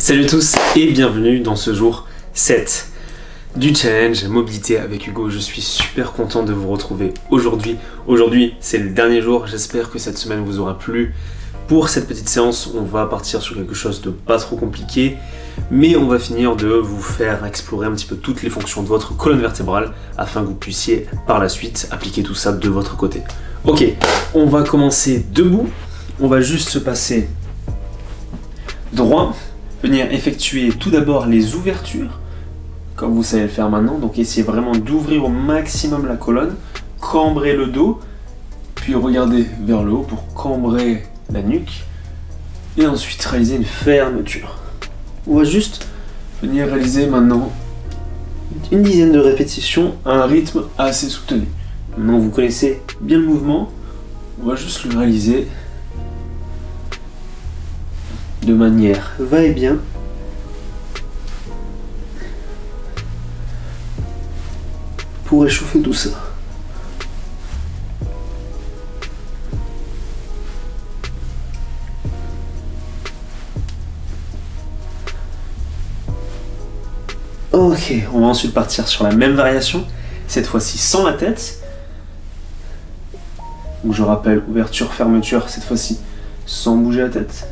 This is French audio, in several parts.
Salut à tous et bienvenue dans ce jour 7 du challenge mobilité avec Hugo. Je suis super content de vous retrouver aujourd'hui. Aujourd'hui c'est le dernier jour, j'espère que cette semaine vous aura plu. Pour cette petite séance, on va partir sur quelque chose de pas trop compliqué, mais on va finir de vous faire explorer un petit peu toutes les fonctions de votre colonne vertébrale afin que vous puissiez par la suite appliquer tout ça de votre côté. Ok, on va commencer debout, on va juste se passer droit, venir effectuer tout d'abord les ouvertures, comme vous savez le faire maintenant, donc essayez vraiment d'ouvrir au maximum la colonne, cambrer le dos, puis regardez vers le haut pour cambrer la nuque, et ensuite réaliser une fermeture. On va juste venir réaliser maintenant une dizaine de répétitions à un rythme assez soutenu. Maintenant vous connaissez bien le mouvement, on va juste le réaliser de manière va-et-vient. Pour échauffer tout ça. Ok, on va ensuite partir sur la même variation, cette fois-ci sans la tête. Donc je rappelle, ouverture, fermeture, cette fois-ci sans bouger la tête.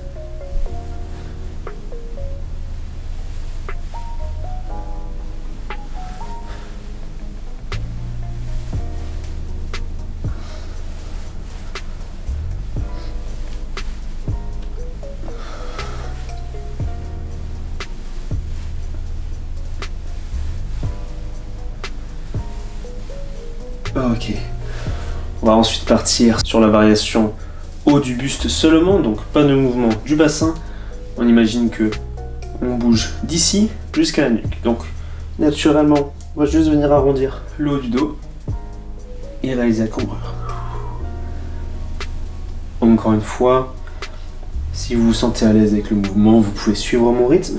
Ok, on va ensuite partir sur la variation haut du buste seulement, donc pas de mouvement du bassin. On imagine que on bouge d'ici jusqu'à la nuque. Donc naturellement, on va juste venir arrondir le haut du dos et réaliser la cambrure. Encore une fois, si vous vous sentez à l'aise avec le mouvement, vous pouvez suivre mon rythme.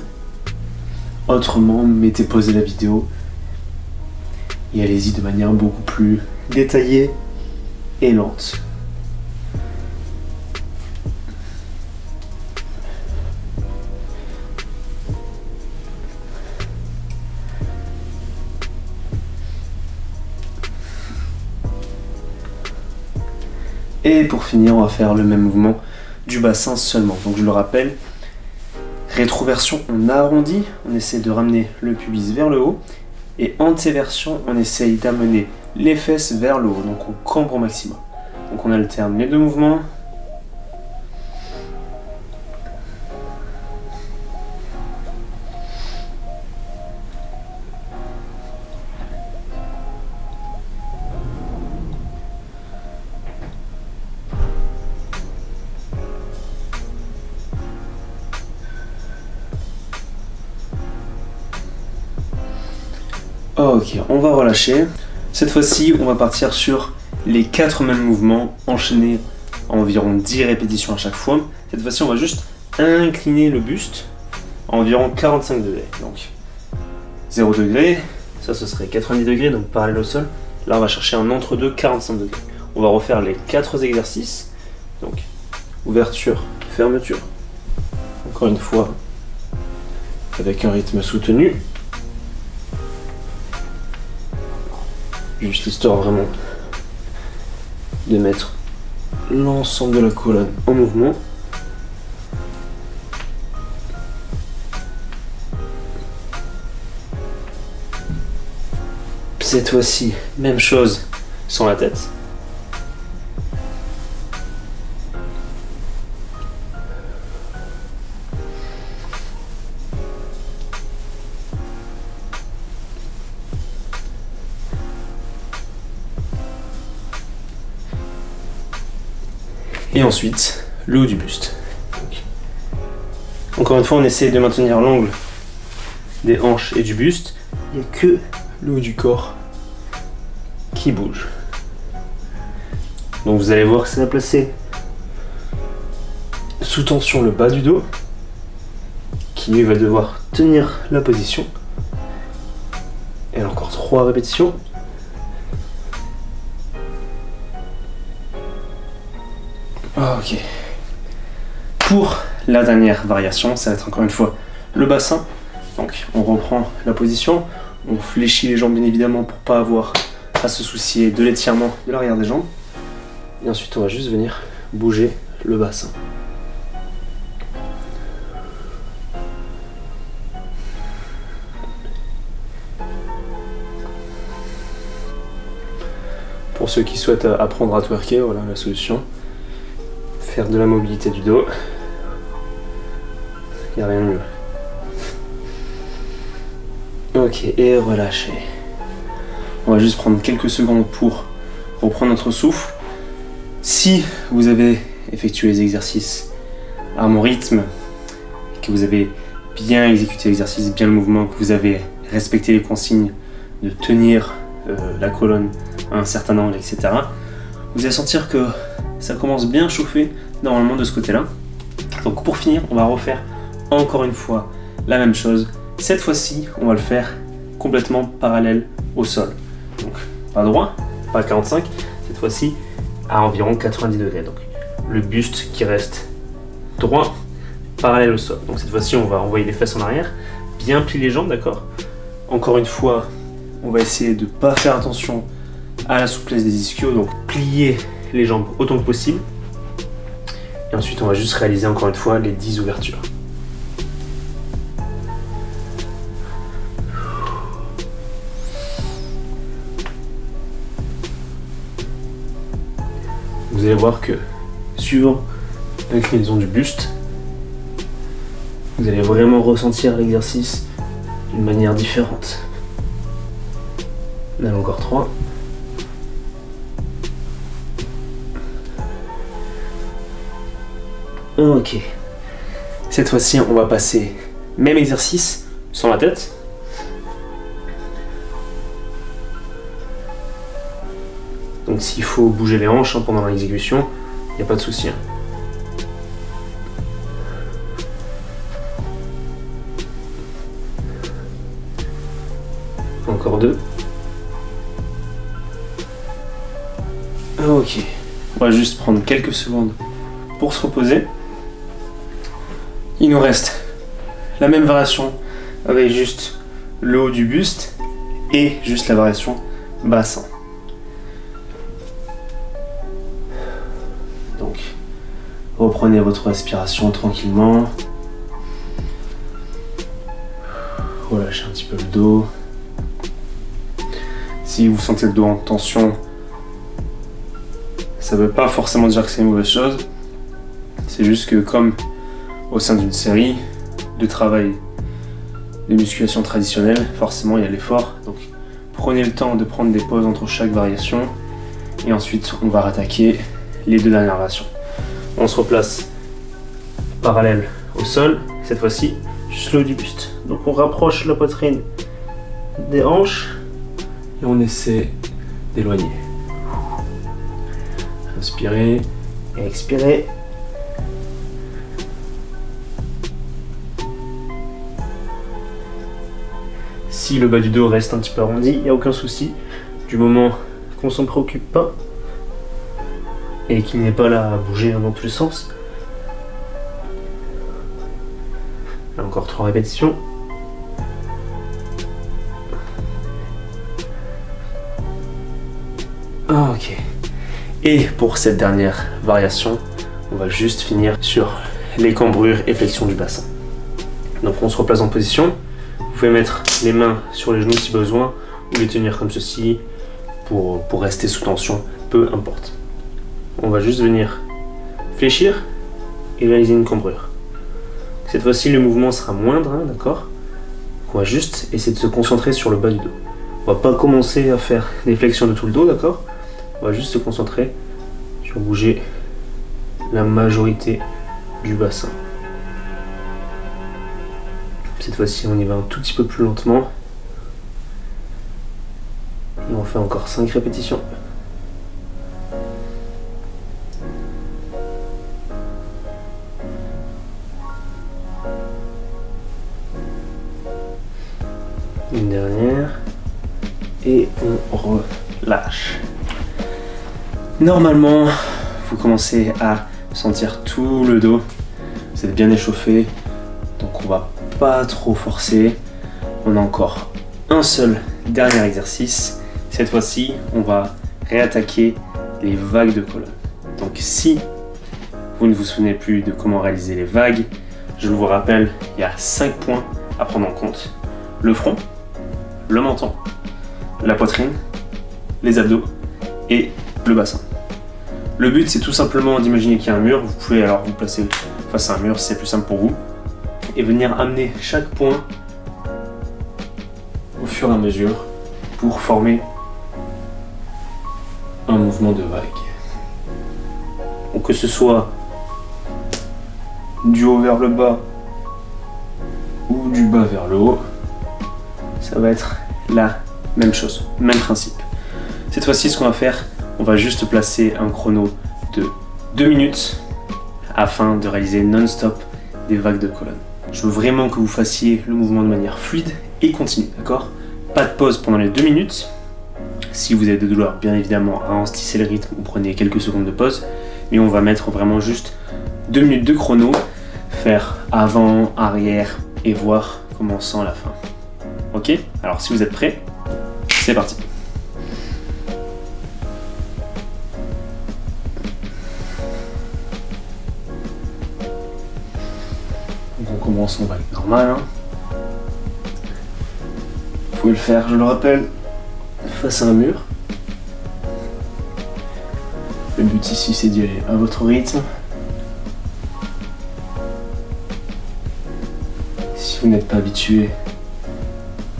Autrement, mettez pause à la vidéo et allez-y de manière beaucoup plus détaillée et lente. Et pour finir, on va faire le même mouvement du bassin seulement. Donc je le rappelle, rétroversion, on arrondit, on essaie de ramener le pubis vers le haut. Et antéversion, on essaye d'amener les fesses vers le haut, donc on cambre au maximum. Donc on alterne les deux mouvements. Ok, on va relâcher. Cette fois-ci, on va partir sur les 4 mêmes mouvements, enchaînés à environ 10 répétitions à chaque fois. Cette fois-ci, on va juste incliner le buste à environ 45 degrés. Donc 0 degré, ça ce serait 90 degrés, donc parallèle au sol. Là, on va chercher un entre-deux 45 degrés. On va refaire les 4 exercices. Donc ouverture, fermeture. Encore une fois, avec un rythme soutenu. Juste histoire vraiment de mettre l'ensemble de la colonne en mouvement. Cette fois-ci, même chose sans la tête. Et ensuite, le haut du buste. Donc, encore une fois, on essaie de maintenir l'angle des hanches et du buste. Il n'y a que le haut du corps qui bouge. Donc vous allez voir que ça va placer sous tension le bas du dos, qui lui va devoir tenir la position. Et encore 3 répétitions. Ok. Pour la dernière variation, ça va être encore une fois le bassin. Donc on reprend la position, on fléchit les jambes bien évidemment pour pas avoir à se soucier de l'étirement de l'arrière des jambes. Et ensuite on va juste venir bouger le bassin. Pour ceux qui souhaitent apprendre à twerker, voilà la solution. Faire de la mobilité du dos. Il n'y a rien de mieux. Ok, et relâcher. On va juste prendre quelques secondes pour reprendre notre souffle. Si vous avez effectué les exercices à mon rythme, que vous avez bien exécuté l'exercice, bien le mouvement, que vous avez respecté les consignes de tenir la colonne à un certain angle, etc., vous allez sentir que ça commence bien à chauffer normalement de ce côté-là. Donc pour finir, on va refaire encore une fois la même chose. Cette fois-ci, on va le faire complètement parallèle au sol. Donc pas droit, pas 45, cette fois-ci à environ 90 degrés. Donc le buste qui reste droit, parallèle au sol. Donc cette fois-ci, on va envoyer les fesses en arrière, bien plier les jambes, d'accord? Encore une fois, on va essayer de ne pas faire attention à la souplesse des ischios, donc plier les jambes autant que possible. Et ensuite, on va juste réaliser encore une fois les 10 ouvertures. Vous allez voir que, suivant l'inclinaison du buste, vous allez vraiment ressentir l'exercice d'une manière différente. On a encore 3. Ok. Cette fois-ci, on va passer même exercice sans la tête. Donc s'il faut bouger les hanches pendant l'exécution, il n'y a pas de souci. Encore 2. Ok. On va juste prendre quelques secondes pour se reposer. Il nous reste la même variation avec juste le haut du buste et juste la variation bassin. Donc, reprenez votre respiration tranquillement. Relâchez un petit peu le dos. Si vous sentez le dos en tension, ça ne veut pas forcément dire que c'est une mauvaise chose. C'est juste que comme au sein d'une série de travail de musculation traditionnelle, forcément il y a l'effort. Donc prenez le temps de prendre des pauses entre chaque variation et ensuite on va rattaquer les 2 dernières variations. On se replace parallèle au sol, cette fois-ci juste le haut du buste. Donc on rapproche la poitrine des hanches et on essaie d'éloigner. Inspirez et expirez. Si le bas du dos reste un petit peu arrondi, il n'y a aucun souci, du moment qu'on ne s'en préoccupe pas et qu'il n'est pas là à bouger dans tous les sens. Encore 3 répétitions. Ok. Et pour cette dernière variation, on va juste finir sur les cambrures et flexion du bassin. Donc on se replace en position. Vous pouvez mettre les mains sur les genoux si besoin, ou les tenir comme ceci pour rester sous tension, peu importe. On va juste venir fléchir et réaliser une cambrure. Cette fois-ci, le mouvement sera moindre, hein, d'accord? On va juste essayer de se concentrer sur le bas du dos. On va pas commencer à faire des flexions de tout le dos, d'accord? On va juste se concentrer sur bouger la majorité du bassin. Cette fois-ci, on y va un tout petit peu plus lentement. Et on fait encore 5 répétitions. Une dernière. Et on relâche. Normalement, vous commencez à sentir tout le dos. Vous êtes bien échauffé. Donc on va pas trop forcer. On a encore un seul dernier exercice. Cette fois-ci, on va réattaquer les vagues de colonne. Donc si vous ne vous souvenez plus de comment réaliser les vagues, je vous rappelle, il y a 5 points à prendre en compte. Le front, le menton, la poitrine, les abdos et le bassin. Le but, c'est tout simplement d'imaginer qu'il y a un mur. Vous pouvez alors vous placer face à un mur si c'est plus simple pour vous et venir amener chaque point au fur et à mesure pour former un mouvement de vague. Donc que ce soit du haut vers le bas ou du bas vers le haut, ça va être la même chose, même principe. Cette fois-ci, ce qu'on va faire, on va juste placer un chrono de 2 minutes afin de réaliser non-stop des vagues de colonne. Je veux vraiment que vous fassiez le mouvement de manière fluide et continue, d'accord? Pas de pause pendant les 2 minutes. Si vous avez des douleurs, bien évidemment, ralentissez le rythme ou prenez quelques secondes de pause. Mais on va mettre vraiment juste 2 minutes de chrono, faire avant, arrière et voir comment on sent la fin. Ok? Alors si vous êtes prêts, c'est parti. Donc on commence en vague normale. Vous pouvez le faire, je le rappelle, face à un mur. Le but ici, c'est d'y aller à votre rythme. Si vous n'êtes pas habitué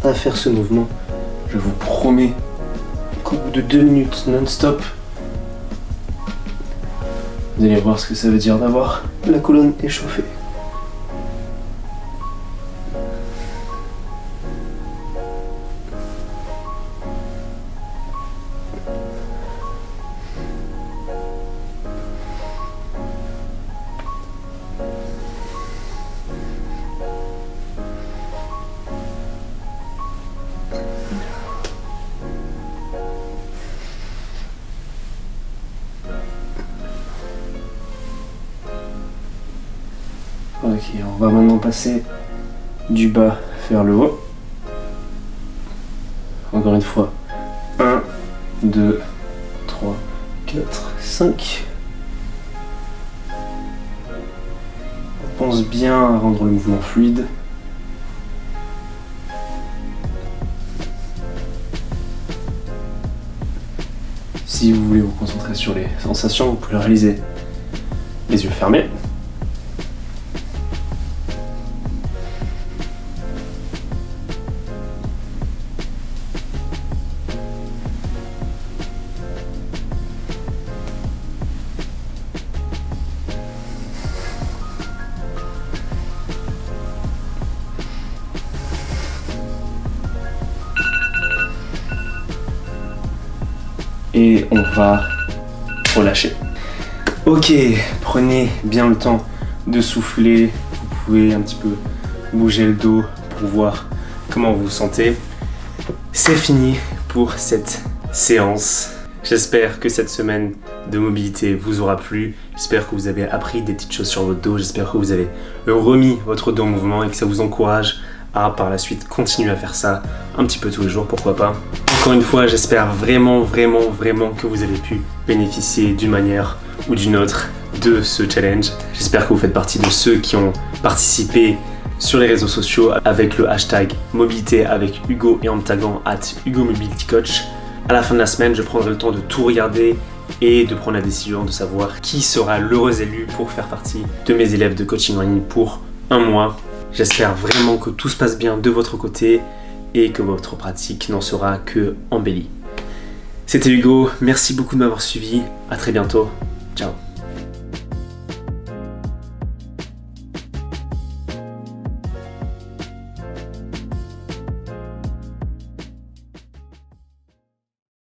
à faire ce mouvement, je vous promets qu'au bout de 2 minutes non-stop, vous allez voir ce que ça veut dire d'avoir la colonne échauffée. Ok, on va maintenant passer du bas vers le haut. Encore une fois. 1, 2, 3, 4, 5. On pense bien à rendre le mouvement fluide. Si vous voulez vous concentrer sur les sensations, vous pouvez le réaliser les yeux fermés. Et on va relâcher. Ok, prenez bien le temps de souffler. Vous pouvez un petit peu bouger le dos pour voir comment vous vous sentez. C'est fini pour cette séance. J'espère que cette semaine de mobilité vous aura plu. J'espère que vous avez appris des petites choses sur votre dos. J'espère que vous avez remis votre dos en mouvement et que ça vous encourage à par la suite continuer à faire ça un petit peu tous les jours, pourquoi pas. Encore une fois, j'espère vraiment que vous avez pu bénéficier d'une manière ou d'une autre de ce challenge. J'espère que vous faites partie de ceux qui ont participé sur les réseaux sociaux avec le hashtag mobilité avec Hugo et en me taguant @HugoMobilityCoach. À la fin de la semaine, je prendrai le temps de tout regarder et de prendre la décision de savoir qui sera l'heureux élu pour faire partie de mes élèves de coaching en ligne pour un mois. J'espère vraiment que tout se passe bien de votre côté et que votre pratique n'en sera que embellie. C'était Hugo, merci beaucoup de m'avoir suivi, à très bientôt, ciao.